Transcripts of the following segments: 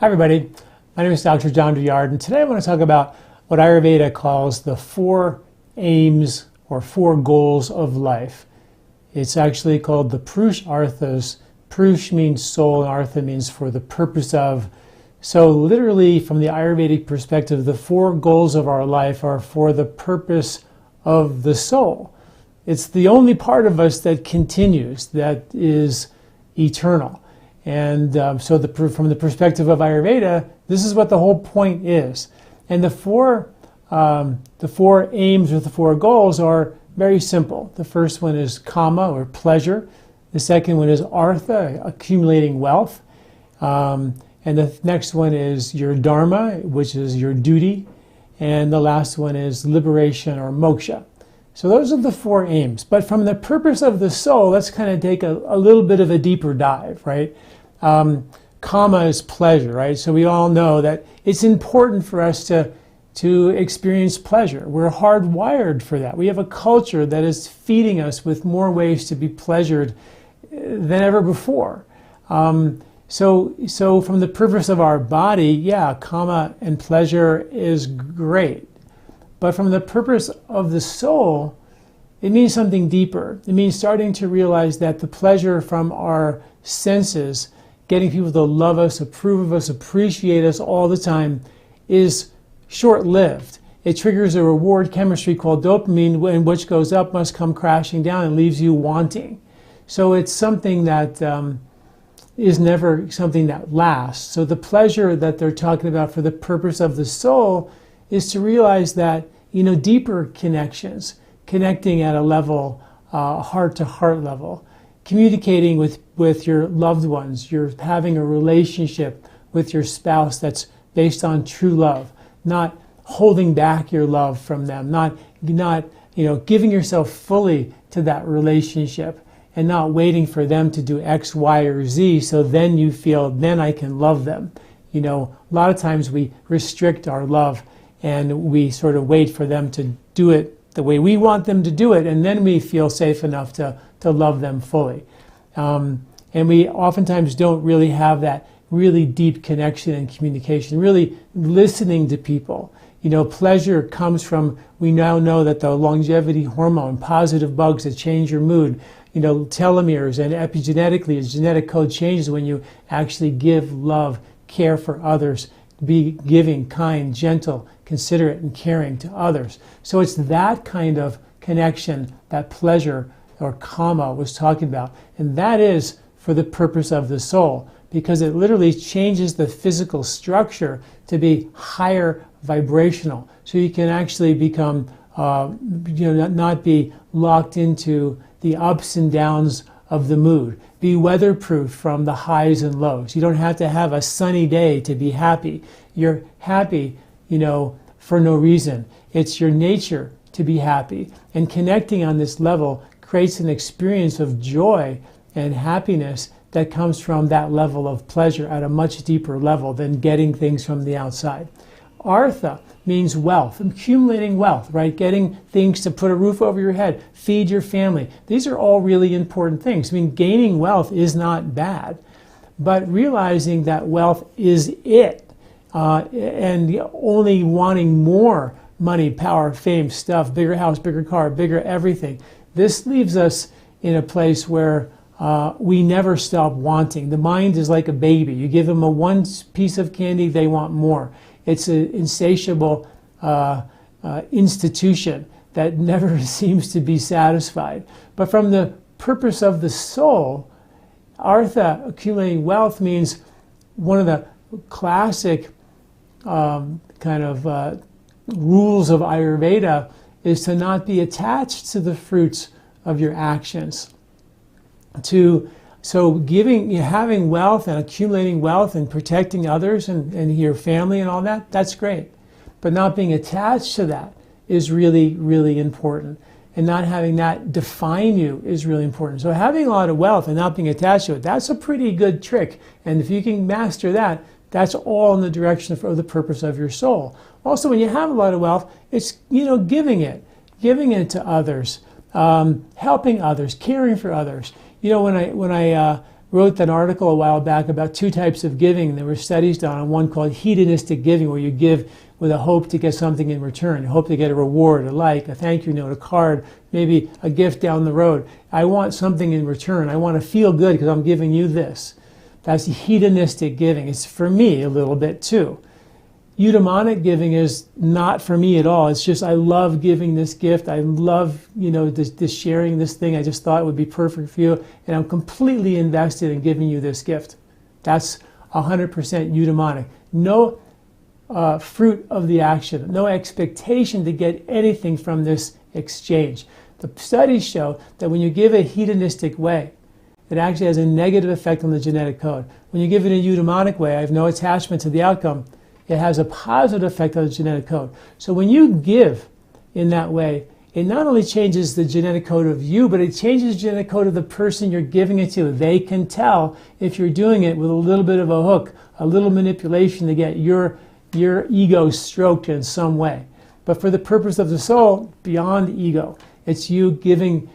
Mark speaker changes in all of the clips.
Speaker 1: Hi everybody, my name is Dr. John Douillard, and today I want to talk about what Ayurveda calls the 4 aims or 4 goals of life. It's actually called the Purush Arthas. Purush means soul and Artha means for the purpose of. So literally from the Ayurvedic perspective, the 4 goals of our life are for the purpose of the soul. It's the only part of us that continues, that is eternal. And so from the perspective of Ayurveda, this is what the whole point is. And the four aims or the 4 goals are very simple. The first one is kama, or pleasure. The second one is artha, accumulating wealth. And the next one is your dharma, which is your duty. And the last one is liberation, or moksha. So those are the 4 aims. But from the purpose of the soul, let's kind of take a little bit of a deeper dive, right? Kama is pleasure, right? So we all know that it's important for us to experience pleasure. We're hardwired for that. We have a culture that is feeding us with more ways to be pleasured than ever before. So from the purpose of our body, yeah, kama and pleasure is great. But from the purpose of the soul, it means something deeper. It means starting to realize that the pleasure from our senses, getting people to love us, approve of us, appreciate us all the time, is short-lived. It triggers a reward chemistry called dopamine, and which goes up must come crashing down and leaves you wanting. So it's something that is never something that lasts. So the pleasure that they're talking about for the purpose of the soul is to realize that, deeper connections, connecting at a level, heart-to-heart level, communicating with your loved ones, you're having a relationship with your spouse that's based on true love, not holding back your love from them, not giving yourself fully to that relationship and not waiting for them to do X, Y, or Z so then you feel, then I can love them. A lot of times we restrict our love and we sort of wait for them to do it the way we want them to do it, and then we feel safe enough to love them fully. And we oftentimes don't really have that really deep connection and communication, really listening to people. Pleasure comes from, we now know that the longevity hormone, positive bugs that change your mood, telomeres, and epigenetically, a genetic code changes when you actually give love, care for others, be giving, kind, gentle, considerate, and caring to others. So it's that kind of connection that pleasure or kama was talking about. And that is for the purpose of the soul, because it literally changes the physical structure to be higher vibrational. So you can actually become, not be locked into the ups and downs of the mood. Be weatherproof from the highs and lows. You don't have to have a sunny day to be happy. You're happy, for no reason. It's your nature to be happy. And connecting on this level creates an experience of joy and happiness that comes from that level of pleasure at a much deeper level than getting things from the outside. Artha means wealth, accumulating wealth, right? Getting things to put a roof over your head, feed your family. These are all really important things. Gaining wealth is not bad, but realizing that wealth is it, and only wanting more money, power, fame, stuff, bigger house, bigger car, bigger everything. This leaves us in a place where we never stop wanting. The mind is like a baby. You give them one piece of candy, they want more. It's an insatiable institution that never seems to be satisfied. But from the purpose of the soul, artha, accumulating wealth, means one of the classic rules of Ayurveda is to not be attached to the fruits of your actions. So having wealth and accumulating wealth and protecting others and your family and all that, that's great. But not being attached to that is really, really important. And not having that define you is really important. So having a lot of wealth and not being attached to it, that's a pretty good trick. And if you can master that, that's all in the direction of the purpose of your soul. Also, when you have a lot of wealth, it's, giving it to others, helping others, caring for others. When I wrote an article a while back about 2 types of giving. There were studies done on one called hedonistic giving, where you give with a hope to get something in return. You hope to get a reward, a like, a thank you note, a card, maybe a gift down the road. I want something in return. I want to feel good because I'm giving you this. That's hedonistic giving. It's for me a little bit too. Eudaimonic giving is not for me at all. It's just I love giving this gift. I love, this sharing this thing. I just thought it would be perfect for you, and I'm completely invested in giving you this gift. That's 100% eudaimonic. No fruit of the action, no expectation to get anything from this exchange. The studies show that when you give a hedonistic way, it actually has a negative effect on the genetic code. When you give it in a eudaimonic way, I have no attachment to the outcome, it has a positive effect on the genetic code. So when you give in that way, it not only changes the genetic code of you, but it changes the genetic code of the person you're giving it to. They can tell if you're doing it with a little bit of a hook, a little manipulation to get your ego stroked in some way. But for the purpose of the soul, beyond ego, it's you're giving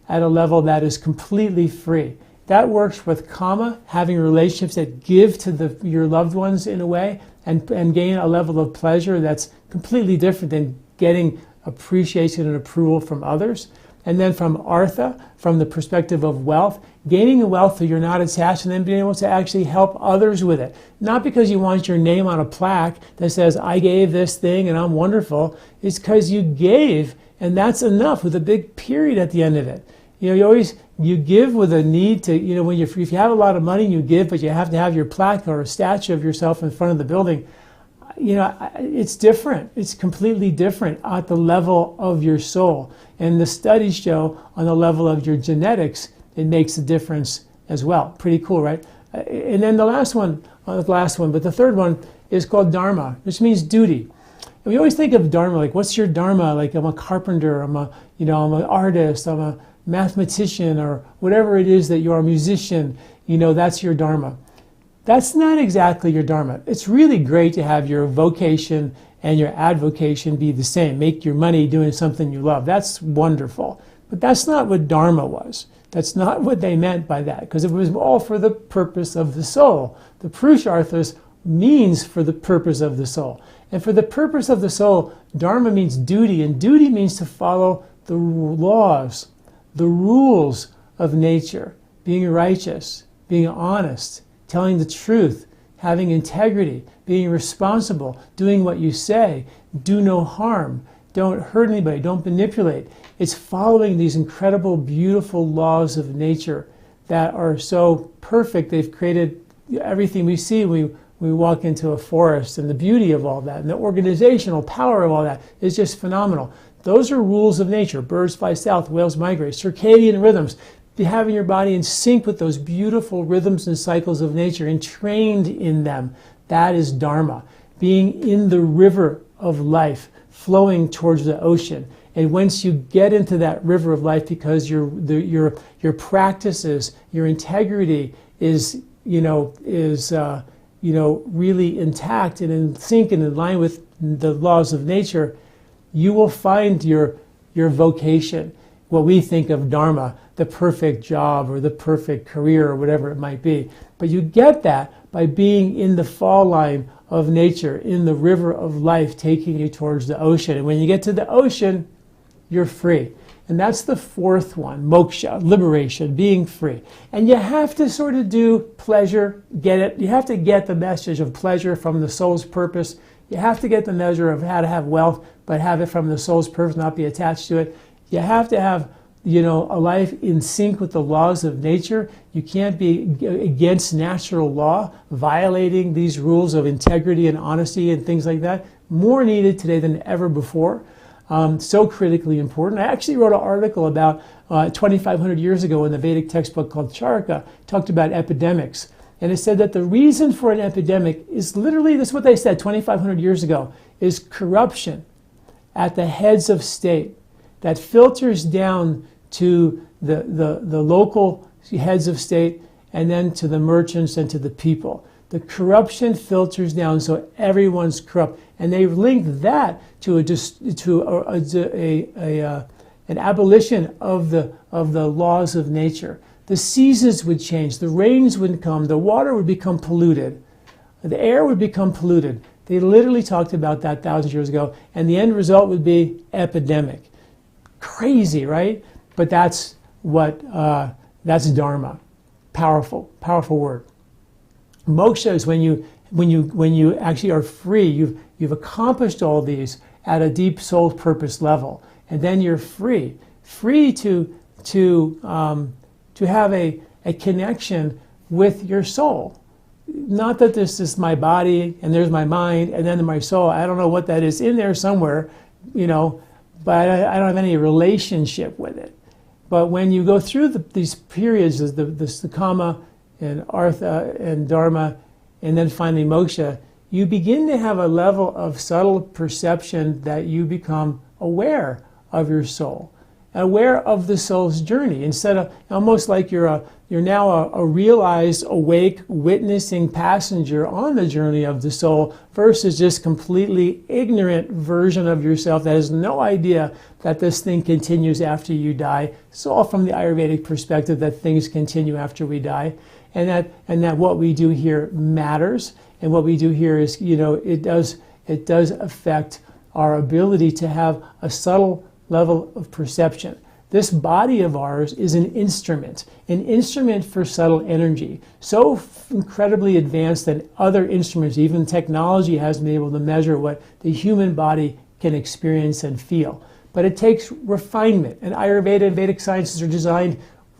Speaker 1: at a level that is completely free. That works with kama, having relationships that give to your loved ones in a way and gain a level of pleasure that's completely different than getting appreciation and approval from others. And then from artha, from the perspective of wealth, gaining a wealth that you're not attached, and then being able to actually help others with it. Not because you want your name on a plaque that says, I gave this thing and I'm wonderful. It's because you gave, and that's enough with a big period at the end of it. You give with a need to, if you have a lot of money, you give, but you have to have your plaque or a statue of yourself in front of the building. It's different. It's completely different at the level of your soul. And the studies show on the level of your genetics, it makes a difference as well. Pretty cool, right? And then the third one is called dharma, which means duty. And we always think of dharma, like, what's your dharma? Like, I'm a carpenter, I'm an artist, I'm a mathematician, or whatever it is that you are, a musician, that's your dharma. That's not exactly your dharma. It's really great to have your vocation and your advocation be the same. Make your money doing something you love. That's wonderful. But that's not what dharma was. That's not what they meant by that, because it was all for the purpose of the soul. The Purusharthas means for the purpose of the soul. And for the purpose of the soul, dharma means duty, and duty means to follow the laws, the rules of nature, being righteous, being honest, telling the truth, having integrity, being responsible, doing what you say, do no harm, don't hurt anybody, don't manipulate. It's following these incredible, beautiful laws of nature that are so perfect. They've created everything we see. We walk into a forest, and the beauty of all that and the organizational power of all that is just phenomenal. Those are rules of nature. Birds fly south, whales migrate, circadian rhythms. Having your body in sync with those beautiful rhythms and cycles of nature and trained in them, that is dharma. Being in the river of life, flowing towards the ocean. And once you get into that river of life, because your practices, your integrity is really intact and in sync and in line with the laws of nature, you will find your vocation, what we think of dharma, the perfect job or the perfect career or whatever it might be. But you get that by being in the fall line of nature, in the river of life, taking you towards the ocean. And when you get to the ocean, you're free. And that's the fourth one, moksha, liberation, being free. And you have to sort of do pleasure, get it. You have to get the message of pleasure from the soul's purpose. You have to get the measure of how to have wealth, but have it from the soul's purpose, not be attached to it. You have to have a life in sync with the laws of nature. You can't be against natural law, violating these rules of integrity and honesty and things like that. More needed today than ever before. So critically important. I actually wrote an article about 2,500 years ago in the Vedic textbook called Charaka, talked about epidemics. And it said that the reason for an epidemic is literally, this is what they said 2,500 years ago, is corruption at the heads of state that filters down to the local heads of state and then to the merchants and to the people. The corruption filters down, so everyone's corrupt. And they linked that to an abolition of the laws of nature. the seasons would change, the rains wouldn't come, the water would become polluted, the air would become polluted. They literally talked about that thousands of years ago, and the end result would be epidemic. Crazy, right? But that's Dharma. Powerful word. Moksha is when you actually are free. You've accomplished all these at a deep soul purpose level, and then you're free to have a connection with your soul. Not that this is my body and there's my mind and then my soul. I don't know what that is in there somewhere, but I don't have any relationship with it. But when you go through these periods, the Kama and Artha and Dharma, and then finally Moksha, you begin to have a level of subtle perception that you become aware of your soul, aware of the soul's journey, instead of almost like you're now a realized, awake, witnessing passenger on the journey of the soul versus just completely ignorant version of yourself that has no idea that this thing continues after you die. It's all from the Ayurvedic perspective that things continue after we die, and that what we do here matters, and what we do here is, it does affect our ability to have a subtle level of perception. This body of ours is an instrument for subtle energy, so incredibly advanced that other instruments, even technology, hasn't been able to measure what the human body can experience and feel. But it takes refinement, and Ayurveda and Vedic sciences are designed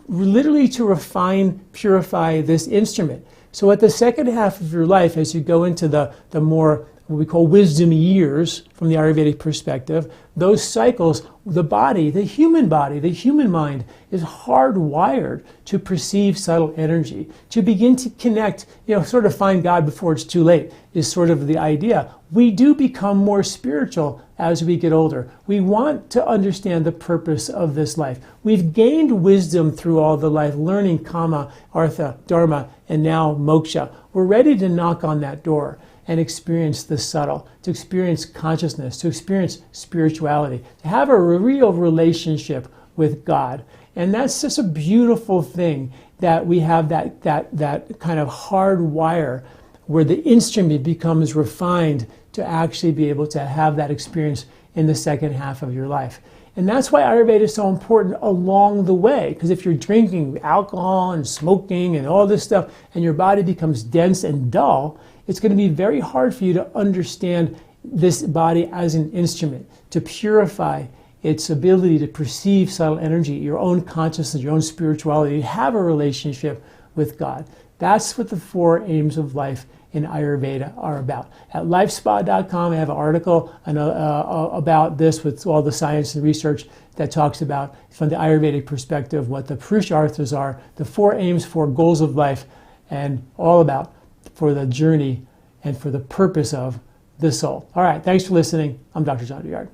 Speaker 1: literally to refine, purify this instrument. So at the second half of your life, as you go into the more what we call wisdom years from the Ayurvedic perspective, those cycles, the human mind is hardwired to perceive subtle energy, to begin to connect, sort of find God before it's too late is sort of the idea. We do become more spiritual as we get older. We want to understand the purpose of this life. We've gained wisdom through all the life, learning Kama, Artha, Dharma, and now Moksha. We're ready to knock on that door and experience the subtle, to experience consciousness, to experience spirituality, to have a real relationship with God. And that's just a beautiful thing, that we have that kind of hard wire where the instrument becomes refined to actually be able to have that experience in the second half of your life. And that's why Ayurveda is so important along the way, because if you're drinking alcohol and smoking and all this stuff and your body becomes dense and dull, it's going to be very hard for you to understand this body as an instrument, to purify its ability to perceive subtle energy, your own consciousness, your own spirituality, to have a relationship with God. That's what the 4 aims of life in Ayurveda are about. At LifeSpa.com, I have an article about this with all the science and research that talks about, from the Ayurvedic perspective, what the Purusharthas are, the 4 aims, 4 goals of life, and all about for the journey and for the purpose of the soul. All right, thanks for listening. I'm Dr. John Douillard.